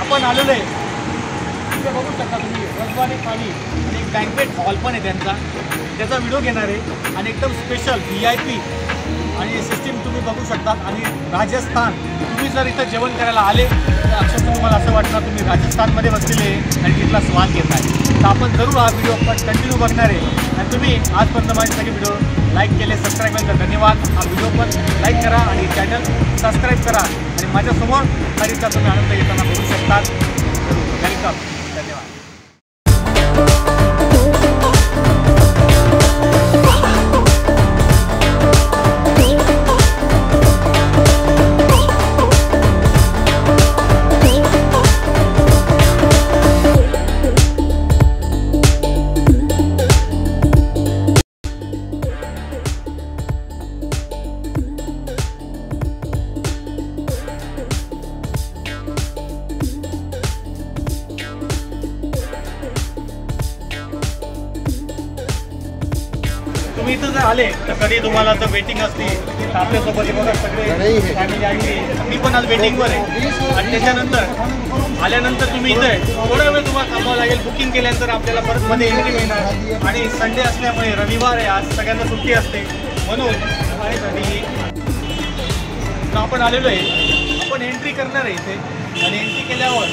आपण आलेलो आहे इथे बघू शकता तुम्ही रजवाडे थाळी आणि एक बँकेट हॉल पण आहे त्यांचा, त्याचा व्हिडिओ घेणार आहे आणि एकदम स्पेशल VIP आणि सिस्टीम तुम्ही बघू शकता. आणि राजस्थान, तुम्ही जर इथं जेवण करायला आले तर अक्षरशः तुम्हाला असं वाटणार तुम्ही राजस्थानमध्ये बसलेले आणि तिथला स्वाद घेत आहे. तर आपण जरूर हा व्हिडिओ आपण कंटिन्यू बघणार आहे. आणि तुम्ही आजपर्यंत माझे सगळे व्हिडिओ लाईक केले, सबस्क्राईब केले तर धन्यवाद. हा व्हिडिओ पण लाईक करा आणि चॅनल सबस्क्राईब करा आणि माझ्यासमोर खारीचा तुम्ही आनंद घेताना बघू शकतात. वेलकम, धन्यवाद. तुम्ही इथं जर आले तर कधी तुम्हाला जर वेटिंग असते तर आपल्यासोबत बघा सगळे फॅमिली आली. मी पण आज वेटिंगवर आहे. आणि त्याच्यानंतर आल्यानंतर तुम्ही इथे थोडा वेळ तुम्हाला थांबावं लागेल. बुकिंग केल्यानंतर आपल्याला परत मध्ये एंट्री मिळणार. आणि संडे असल्यामुळे रविवार आहे, आज सगळ्यांना सुट्टी असते म्हणून आपण आलेलो आहे. आपण एंट्री करणार आहे इथे आणि एंट्री केल्यावर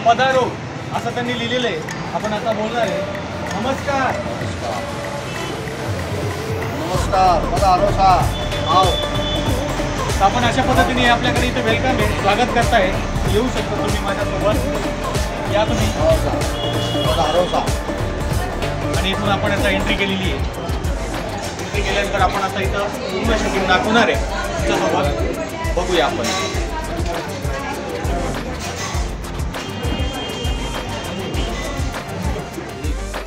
पधारो असं त्यांनी लिहिलेलं आहे. आपण आता बोलणार आहे नमस्कार. आपण अशा पद्धतीने आपल्याकडे इथे वेलकम आहे, स्वागत करताय. येऊ शकता तुम्ही माझ्यासोबत, या तुम्ही. आणि इथून आपण आता एंट्री केलेली आहे. एंट्री केल्यानंतर आपण आता इथं पूर्ण शूटिंग दाखवणार आहे त्याच्यासोबत. बघूया आपण.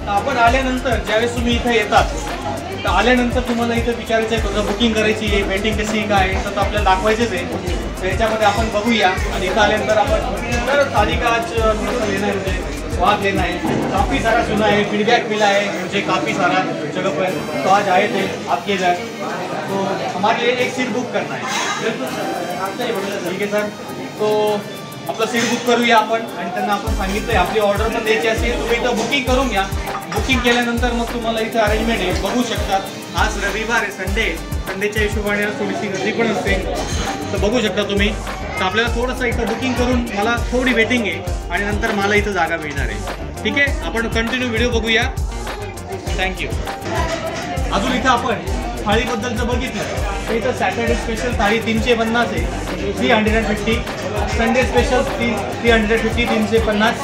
आपण आल्यानंतर ज्यावेळेस तुम्ही इथे येतात तर आल्यानंतर तुम्हाला इथं विचारायचं आहे कसं बुकिंग करायची आहे, वेटिंग कशी काय तर आपल्याला दाखवायचेच आहे. त्याच्यामध्ये आपण बघूया. आणि इथं आल्यानंतर आपण थाली का आज थोड़ा लेना है, मुझे स्वाद लेना है. काफ़ी सारा सुना है, फीडबैक मिला है मुझे काफ़ी सारा जगह पर. तो आज आए थे आपके इधर, तो हमारे लिए एक सीट बुक करना है. ठीक है सर. तो आपलं सीट बुक करूया आपण. आणि त्यांना आपण सांगितलं आपली ऑर्डर पण द्यायची असेल तुम्ही इथं बुकिंग करून घ्या. बुकिंग केल्यानंतर मग तुम्हाला इथं अरेंजमेंट आहे बघू शकतात. आज रविवार आहे, संडेच्या हिशोबाने थोडीशी गर्दी पण असते तर बघू शकता तुम्ही. तर आपल्याला थोडंसं इथं बुकिंग करून मला थोडी वेटिंग आहे आणि नंतर मला इथं जागा मिळणार आहे. ठीक आहे, आपण कंटिन्यू व्हिडिओ बघूया. थँक्यू. अजून इथं आपण थाळीबद्दलचं बघितलं तर इथं सॅटर्डे स्पेशल थाळी 350 आहे, 350. संडे स्पेशल 350, 350,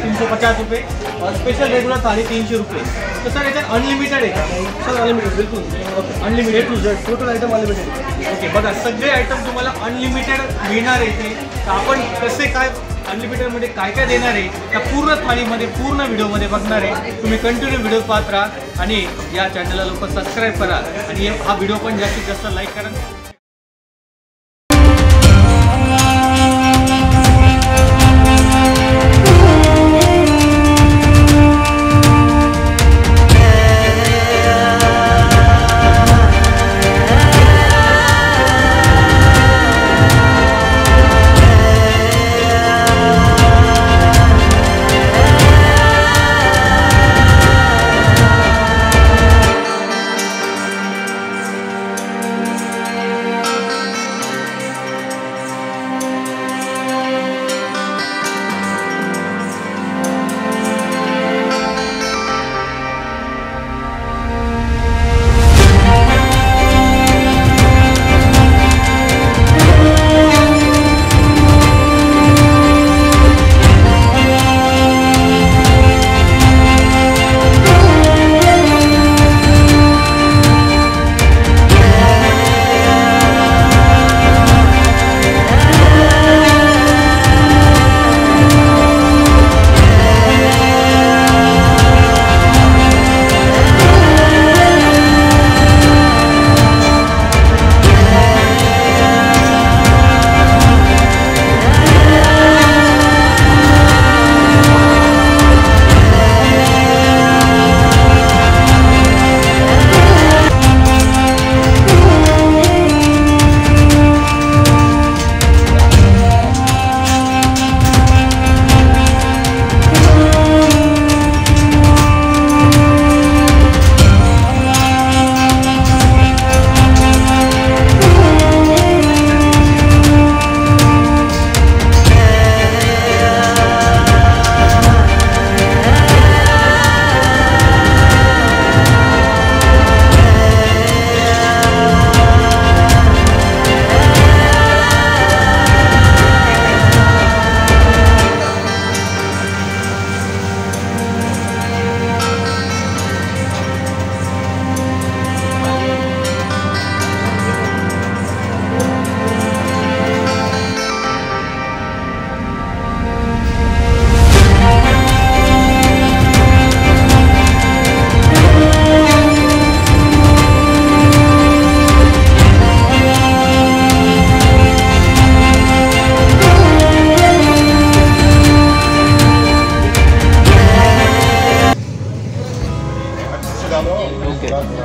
350 रुपये. और स्पेशल रेगुलर थाली 300 रुपये. तो सर याच्यात अनलिमिटेड आहे का? सर अनलिमिटेड, बिलकुल. Okay, unlimited to Z total item unlimited. Okay, बघा सगळे आयटम तुम्हाला अनलिमिटेड मिळणार आहे इथे. तर आपण कसे काय अनलिमिटेडमध्ये काय काय देणार आहे त्या पूर्ण थाळीमध्ये पूर्ण व्हिडिओमध्ये बघणार आहे. तुम्ही कंटिन्यू व्हिडिओ पाहत राहा आणि या चॅनलला लोक सबस्क्राईब करा आणि हा व्हिडिओ पण जास्तीत जास्त लाईक करा.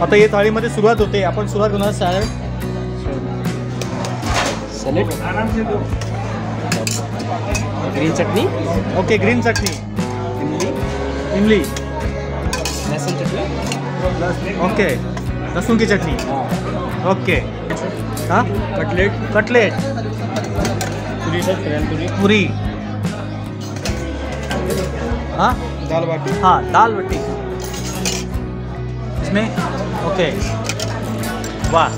आता ये थाळीमध्ये सुरुवात होते. आपण सुरुवात होणार सॅलड. सॅलड आराम से दो. ग्रीन चटनी. ओके, ग्रीन चटनी. इमली. लहसुन चटनी. ओके, लहसुन की चटनी. ओके. हाँ, कटलेट. कटलेट. पूरी सर, पूरी. पूरी. हाँ, दाल बाटी. हाँ, दाल बाटी इसमें. ओके, वाह.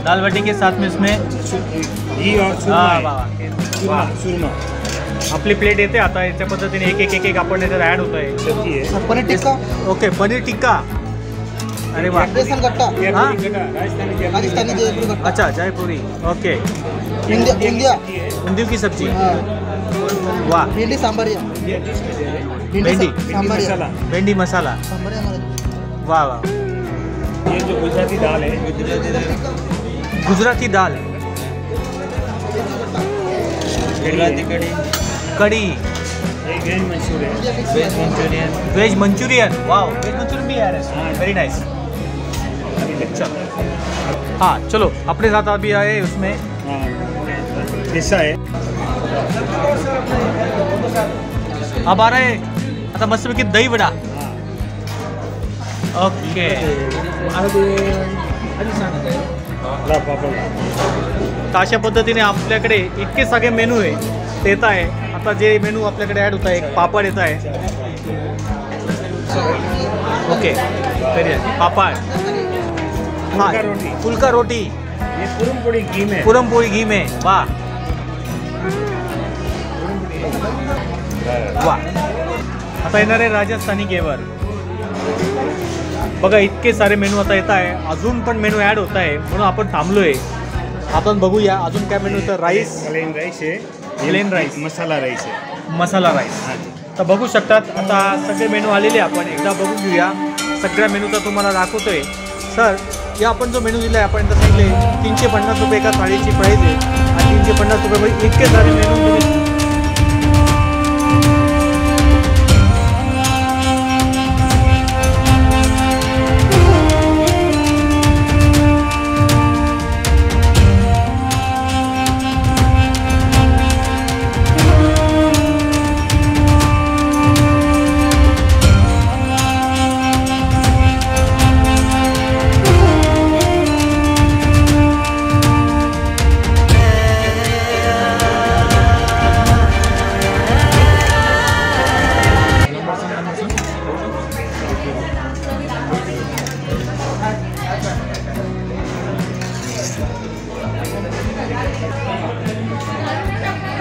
दाल बाटी के साथ में इसमें घी और वाह. सुरमा. आपली प्लेट येते आता. याच्या पद्धतीने एक आपण याच्यात ॲड होत आहे. सब्जी है. पनीर टिक्का. ओके, पनीर टिक्का. अरे वाह. बेसन गट्टा. हाँ? राजस्थानी जयपुरी गट्टा. अच्छा, जयपुरी. ओके. इंडिया. उंदियों की सब्जी. हाँ. वाह. भिंडी सांभरिया. भेंडी. सांभरिया. भेंडी मसाला. सांभरिया हमारा. वाह वाह. ये जो गुजराती दाल है. गुजराती दाल. गुजराती कड़ी. कड़ी. एक veg Manchurian. Veg Manchurian. Veg Manchurian. Wow, veg Manchurian भी आ रहा है. Very nice. अच्छा, हाँ चलो. अपने साथ अभी आए उसमें हिस्सा है. अब आ रहे आता मस्तपैकी दही वडा. ओके. तर अशा पद्धतीने आपल्याकडे इतके सगळे मेनू आहे ते येत आहे. आता जे मेनू आपल्याकडे ॲड होत आहे, एक पापड येत आहे. ओके, पापड. हाँ, फुल्का रोटी. ये पुरमपोड़ी घी में. पुरमपोळी घी में. वाह वाह. आता येणार आहे राजस्थानी घेवर. बघा इतके सारे मेनू आता येत आहे. अजून पण मेनू ॲड होत आहे म्हणून आपण थांबलोय. आपण बघूया अजून काय मेनू होतं. राईस. प्लेन राईस आहे. Plain rice. मसाला राईस आहे. मसाला राईस. तर बघू शकतात आता सगळे मेनू आलेले. आपण एकदा बघून घेऊया. सगळ्या मेनूचा तुम्हाला दाखवतोय. सर, या आपण जो मेनू दिला आहे आपण एकदा सांगितले 350 रुपये एका थाळीची प्राईज आहे. आणि 350 रुपये इतके सारे मेनू तुम्ही.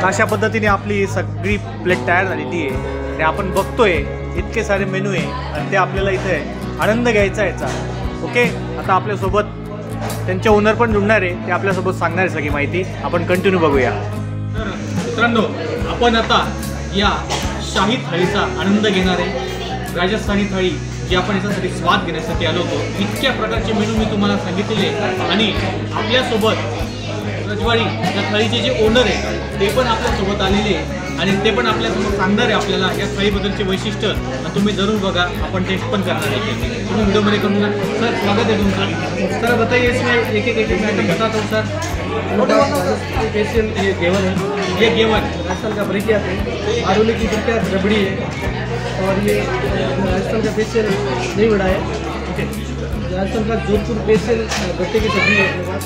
अशा पद्धतीने आपली सगळी प्लेट तयार झालेली आहे. आणि आपण बघतोय इतके सारे मेनू आहे आणि ते आपल्याला इथे आनंद घ्यायचा याचा. ओके, आता आपल्यासोबत त्यांचे ओनर पण जुळणार आहे. ते आपल्यासोबत सांगणार आहे सगळी माहिती. आपण कंटिन्यू बघूया. तर मित्रांनो, आपण आता या शाही थाळीचा आनंद घेणार आहे. राजस्थानी थाळी जी आपण याच्यासाठी स्वाद घेण्यासाठी आलो होतो. इतक्या प्रकारचे मेनू मी तुम्हाला सांगितलेले. आणि आपल्यासोबत रजवाडी या थाळीचे जे ओनर आहे ते पण आपल्यासोबत आलेले आहे. आणि ते पण आपल्यासोबत सांगणार आहे आपल्याला या थाळीबद्दलचे वैशिष्ट्य. आणि तुम्ही जरूर बघा, आपण टेस्ट पण करणार आहे. तुम्ही व्हिडिओमध्ये करून सर स्वागत है तुमका. सर बताइए इसमें एक एक आइटम बताता हूँ सर. स्पेशल ये घेवर है. ये घेवर राजस्थान का ब्रिकिया है. आलू की टिक्का रबड़ी है. और ये राजस्थान का स्पेशल दही वड़ा है. राजस्थान का जोधपुर स्पेशल गट्टे की सब्जी है अपने पास.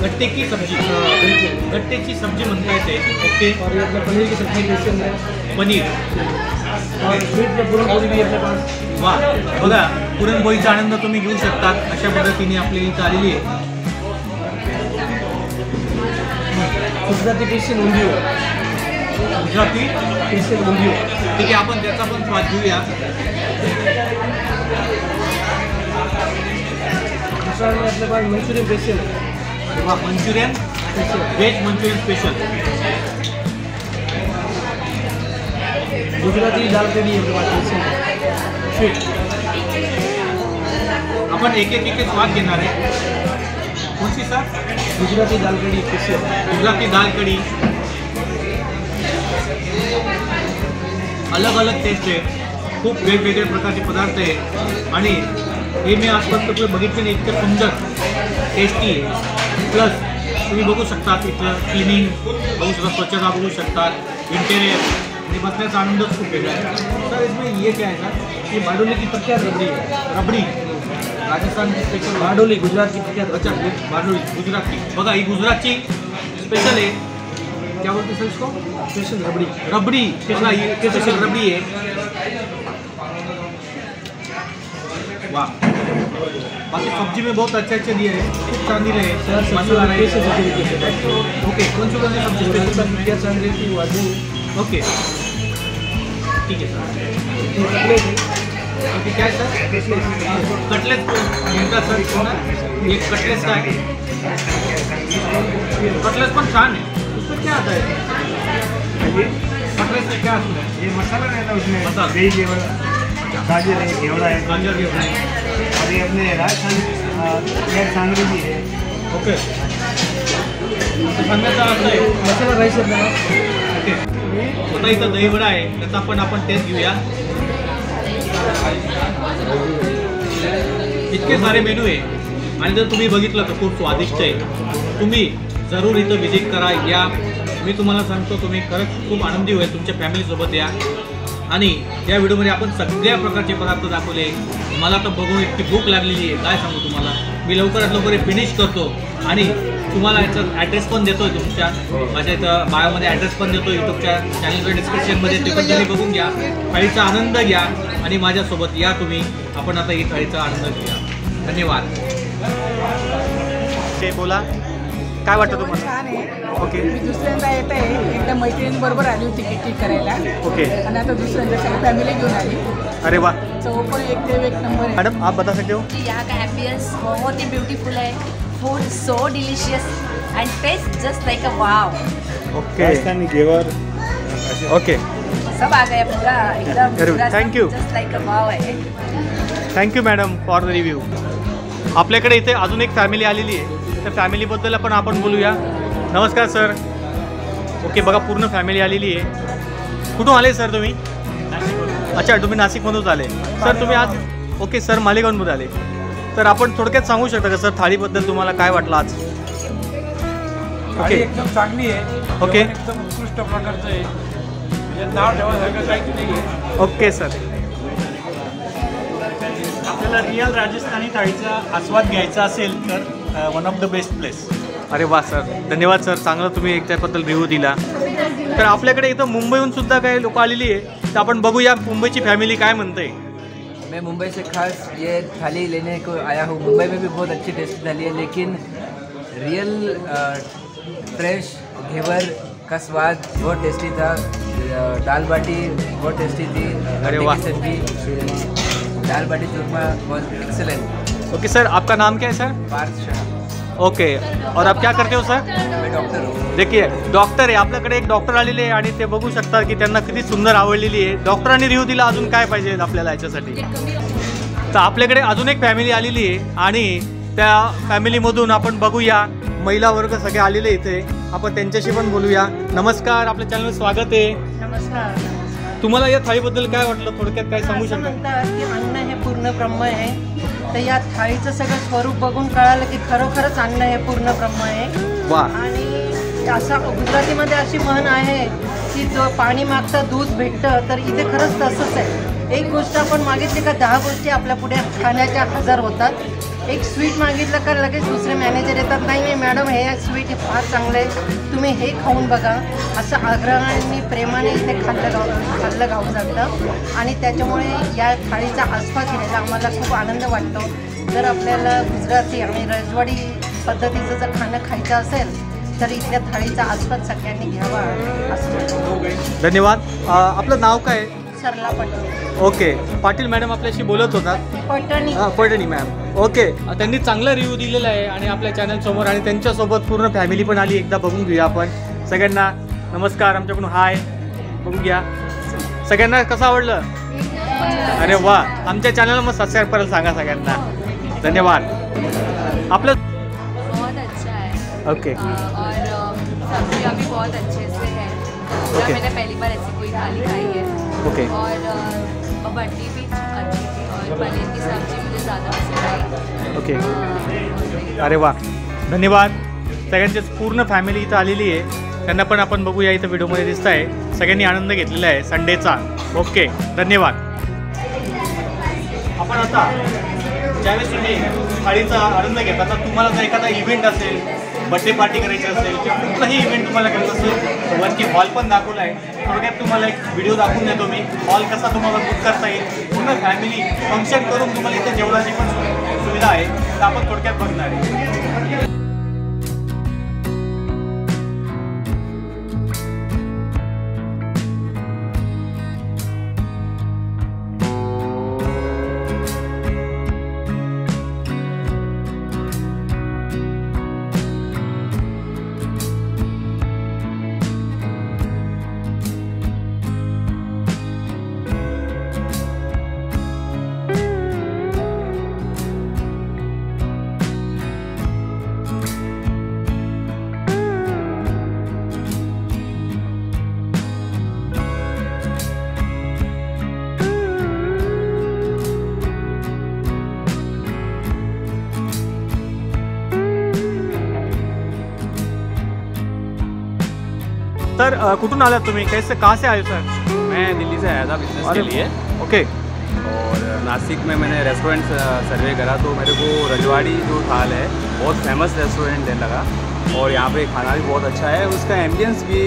गट्टे की सब्जी. बिल्कुल. गट्टे की सब्जी म्हणता येते. ओके. और ये अपना पनीर की सब्जी स्पेशल है. पनीर. और स्वीट में पुरणपोळी भी है अपने पास. वा, बघा पुरणपोळीचा आनंद तुम्ही घेऊ शकतात. अशा पद्धतीने आपली इथं आलेली आहे. गुजराती स्पेशल उंधियो. गुजराती स्पेशल उंधियो. ठीक आहे, आपण त्याचा पण स्वाद घेऊया. दूसरा में अपने पास Manchurian special. Manchurian special. Veg Manchurian special. Gujarati दाल कढ़ी है अपने पास स्पेशल. स्वीट. आपण एक एक स्वाद घेणार आहे. कोणती सर? गुजराती दाल कढ़ी स्पेशल. गुजराती दाल कढी. अलग अलग टेस्ट आहे. खूप वेगवेगळे प्रकारचे पदार्थ आहे. आणि हे मी आजपर्यंत बघितले नाही, इतकं सुंदर टेस्टी आहे. प्लस तुम्ही बघू शकता इथलं क्लिनिंग बघू शकता, स्वच्छता बघू शकता, इंटेरियर आणि बसण्याचा आनंदच खूप वेगळा आहे. सर इसमें ये क्या है सर? ये बारडोली की प्रख्यात रबड़ी है. रबड़ी राजस्थान की स्पेशल, बारडोली गुजरात की प्रख्यात. अच्छा, बारडोली गुजरात की. बघा ही गुजरातची स्पेशल आहे. क्या बोलते सर इसको? स्पेशल रबड़ी. रबड़ी. बघा ही स्पेशल रबड़ी आहे. वाह, बाकी सब्जी में बहुत अच्छे अच्छे दिए हैं, खूप छान दिले आहे. मसाला राईस. ओके, कोणची कोणती सब्जी स्पेशल? क्या सांग रही थी वाजू. ओके, ठीक है सर. ओके, क्या है सर? कटलेट मिळतात सर इथून. एक कटलेट आहे. कटलेट पण छान है. उसमें क्या आता है? कटलेट से क्या आता है? ये मसाला रहता है उसमें, मसाला. दही घेवड़ा, गाजर है, घेवड़ा है, गाजर घेवड़ा है. और ये अपने राजस्थान सांगरी भी है. ओके, सांगण्याचा अर्थ आहे. मसाला राईस है ना. ओके, आता इथं दहीवडा आहे, त्याचा पण आपण टेस्ट घेऊया. इतके सारे मेनू आहे आणि जर तुम्ही बघितलं तर खूप स्वादिष्ट आहे. तुम्ही जरूर इथं व्हिजिट करा, या. मी तुम्हाला सांगतो, तुम्ही खरंच खूप आनंदी होईल. तुमच्या फॅमिलीसोबत या. आणि या व्हिडिओमध्ये आपण सगळ्या प्रकारचे पदार्थ दाखवले. मला तर बघून इतकी भूक लागलेली आहे, काय सांगू तुम्हाला. मी लवकरात लवकर हे फिनिश करतो आणि तुम्हाला याचा ॲड्रेस पण देतो आहे तुमच्या. माझ्या इथं बायोमध्ये ॲड्रेस पण देतो, यूट्यूबच्या चॅनलच्या डिस्क्रिप्शनमध्ये. ते पण तुम्ही बघून घ्या, थाळीचा आनंद घ्या आणि माझ्यासोबत या तुम्ही. आपण आता ही थाळीचा आनंद घेऊया. धन्यवाद. ते बोला, काय वाटतं तुम्हाला? छान आहे. ओके, मी दुसऱ्यांदा येत आहे. एकदा मैत्रिणींबरोबर आली होती किट करायला. ओके. आणि आता दुसऱ्यांदा सगळी फॅमिली घेऊन आली. अरे वाह. चव पण एक नंबर आहे. मैडम आप बता सकते हो? जी, यहाँ का एम्बियंस बहुत ही ब्यूटीफुल है. Food so delicious and taste just like a wow. Okay, Rajasthani ghevar. Okay, सब आ गया पूरा एकदम. Very good. Thank you. Just like a wow है. Thank you madam for the review. आपल्याकडे इथे अजून एक फॅमिली आलेली आहे, त्या फॅमिलीबद्दल पण आपण बोलूया. नमस्कार सर. ओके, बघा पूर्ण फॅमिली आलेली आहे. कुठून आले सर तुम्ही? अच्छा, तुम्ही नाशिकमधूनच आले. सर तुम्ही आज, ओके सर, मालेगावमध्ये आले. तर आपण थोडक्यात सांगू शकता का सर थाळीबद्दल तुम्हाला काय वाटलं आज? थाळी एकदम चांगली आहे. ओके. जेवण एकदम उत्कृष्ट प्रकारचं आहे. म्हणजे नाव ठेवायसारखं काहीच नाही आहे. Okay sir. आपल्याला रिअल राजस्थानी थाळीचा आस्वाद घ्यायचा असेल तर one of the best place. अरे वा सर, धन्यवाद सर, चांगलं तुम्ही एक त्याबद्दल रिव्ह्यू दिला. तर आपल्याकडे इथं मुंबईहून सुद्धा काही लोक आलेली आहे, तर आपण बघूया मुंबईची फॅमिली काय म्हणते. मैं मुंबई से खास ये थाली लेने को आया हूँ. मुंबई में भी बहुत अच्छी टेस्ट थाली है, लेकिन रियल फ्रेश घेवर का स्वाद बहुत टेस्टी था. दाल बाटी बहुत टेस्टी थी. अरे वाह. सब्जी, दाल बाटी चूरमा बहुत एक्सेलेंट. ओके सर, आपका नाम क्या है सर? पार्थ शाह. ओके, और आप क्या करते हो सर? मैं डॉक्टर हूँ. देखिए, डॉक्टर आहे आपल्याकडे, एक डॉक्टर आलेले आहे आणि ते बघू शकता की त्यांना किती सुंदर आवडलेली आहे. डॉक्टरांनी रिव्ह्यू दिला, अजून काय पाहिजे आपल्याला याच्यासाठी. तर आपल्याकडे अजून एक फॅमिली आलेली आहे आणि त्या फॅमिलीमधून आपण बघूया. महिला वर्ग सगळे आलेले इथे, आपण त्यांच्याशी पण बोलूया. नमस्कार, आपल्या चॅनलवर स्वागत आहे. नमस्कार. तुम्हाला या थाळीबद्दल काय वाटलं, थोडक्यात काय सांगू असं शकता? म्हणतात की अन्न हे पूर्ण ब्रह्म आहे. तर या थाळीचं सगळं स्वरूप बघून कळालं की खरोखरच अन्न हे पूर्ण ब्रह्म आहे. वा. आणि असं गुजरातीमध्ये अशी म्हण आहे की जो पाणी मागतं दूध भेटतं, तर इथे खरंच तसंच आहे. एक गोष्ट आपण मागितली का 10 गोष्टी आपल्या पुढे खाण्याच्या हजर होतात. एक स्वीट मागितलं का लगेच दुसरे मॅनेजर येतात, नाही नाही मॅडम हे स्वीट हे फार चांगलं आहे, तुम्ही हे खाऊन बघा. असं आग्रहाने प्रेमाने इथे खाल्लं गावं जातं. आणि त्याच्यामुळे या थाळीचा आस्वाद घ्यायला आम्हाला खूप आनंद वाटतो. जर आपल्याला गुजराती आणि रजवाडी पद्धतीचं जर खाणं खायचं असेल तर इथल्या थाळीचा आस्वाद सगळ्यांनी घ्यावा असं वाटतं. धन्यवाद. आपलं नाव काय? सरला पटणी. ओके, पाटील मॅडम आपल्याशी बोलत होतात. पटणी. पटणी मॅम. ओके, त्यांनी चांगला रिव्ह्यू दिलेला आहे आणि आपल्या चॅनलसमोर, आणि त्यांच्यासोबत पूर्ण फॅमिली पण आली. एकदा बघून घेऊया आपण. सगळ्यांना नमस्कार, आमच्याकडून हाय. बघून घ्या सगळ्यांना कसं आवडलं. अरे वा, आमच्या चॅनलला मग सबस्क्राईब करायला सांगा सगळ्यांना. धन्यवाद. आपलं बहुत अच्छा है. ओके. और सब्जियाँ भी बहुत अच्छे से है. ओके. मैंने पहली बार ऐसी कोई थाली खाई है. ओके. और बट्टी भी अच्छी थी और पनीर की सब्जी मुझे ज़्यादा पसंद आई। ओके, अरे वा, धन्यवाद. सगळ्यांचीच पूर्ण फॅमिली इथं आलेली आहे. त्यांना पण आपण बघूया, इथं व्हिडिओमध्ये दिसत आहे. सगळ्यांनी आनंद घेतलेला आहे संडेचा. ओके, धन्यवाद. आपण आता ज्यावेळेस तुम्ही थाळीचा आनंद घेता, तर तुम्हाला जर एखादा इव्हेंट असेल, बड्डे पार्टी करायची असेल किंवा कुठलाही इव्हेंट तुम्हाला करायचं असेल, वरती हॉल पण दाखवला आहे. थोडक्यात तुम्हाला एक व्हिडिओ दाखवून देतो मी, हॉल कसा तुम्हाला बुक करता येईल. पूर्ण फॅमिली फंक्शन करून तुम्हाला इथं जेवणाची पण सुविधा आहे, तर आपण थोडक्यात बघणार आहे. सर कुठून आलात तुम्ही? कैसे कहाँ से आए सर? मैं दिल्ली से आया था बिजनेस के लिए। ओके. और नासिक में मैंने रेस्टोरेंट सर्वे करा तो मेरे को रजवाड़ी जो थाल है बहुत फेमस रेस्टोरेंट है लगा, और यहाँ पे खाना भी बहुत अच्छा है. उसका एम्बियंस भी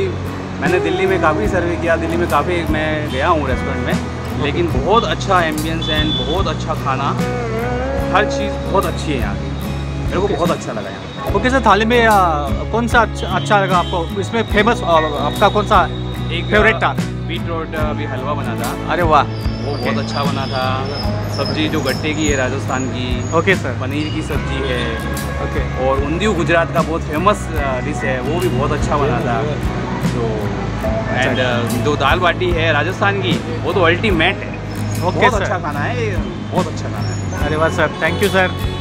मैंने दिल्ली में काफ़ी सर्वे किया, दिल्ली में काफ़ी मैं गया हूँ रेस्टोरेंट में, लेकिन बहुत अच्छा एम्बियंस एंड बहुत अच्छा खाना, हर चीज़ बहुत अच्छी है यहाँ की. मेरे को बहुत अच्छा लगा यहाँ. ओके सर, थाली में कौन सा अच्छा लगा आपको? इसमें फेमस आपका कौन सा एक फेवरेट था? बीटरूट भी हलवा बना था. अरे वाह, वो बहुत अच्छा बना था. सब्जी जो गट्टे की है राजस्थान की. Okay sir. पनीर की सब्जी है. ओके. और ऊंधियू गुजरात का बहुत फेमस डिश है, वो भी बहुत अच्छा बना था. तो एंड जो दाल बाटी है राजस्थान की, वो तो अल्टीमेट है. ओके बहुत सर. अच्छा खाना है, बहुत अच्छा खाना है. अरे वाह सर, थैंक यू सर.